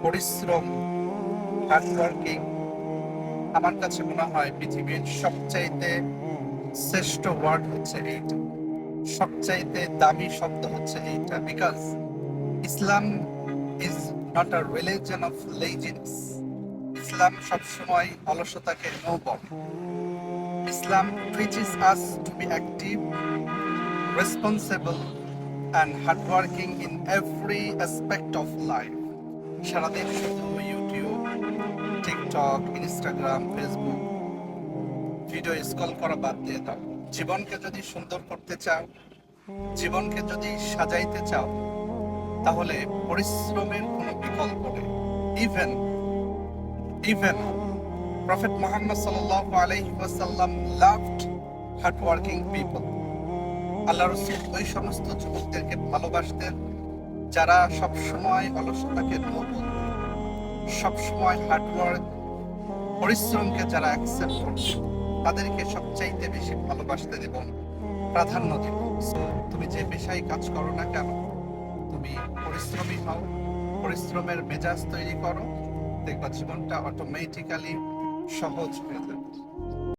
পরিশ্রম, হার্ডওয়ার্কিং আমার কাছে মনে হয় পৃথিবীর সবচাইতে শ্রেষ্ঠ ওয়ার্ড হচ্ছে এইটা, সবচাইতে দামি শব্দ হচ্ছে এইটা। Because Islam is not a religion of laziness. ইসলাম সবসময় অলসতাকে নো বলে। Islam teaches us to be active, responsible and hardworking in every aspect of life. সারাদিন শুধু YouTube, TikTok, Instagram, Facebook video scroll করা বাদ দিয়ে দাও। জীবনকে যদি সুন্দর করতে চাও, জীবনকে যদি সাজাইতে চাও, তাহলে পরিশ্রমের কোনো বিকল্প নেই। ইভেন প্রফেট মুহাম্মদ সাল্লাল্লাহু আলাইহি ওয়াসাল্লাম লাভড হার্ড ওয়ার্কিং পিপল। আল্লাহ রাসূল ওই সমস্ত যুবকদেরকে ভালোবাসতেন যারা সবসময় অলসতাকে নো বলতেন, সবসময় হার্ডওয়ার্ক, পরিশ্রমকে যারা অ্যাকসেপ্ট করতেন, তাদেরকে সবচাইতে বেশি ভালোবাসতেন এবং প্রাধান্য দিতেন। তুমি যে পেশায় কাজ করো না কেন, তুমি পরিশ্রমী হও, পরিশ্রমের মেজাজ তৈরি করো, দেখবা জীবনটা অটোমেটিক্যালি সহজ হয়ে যাবে।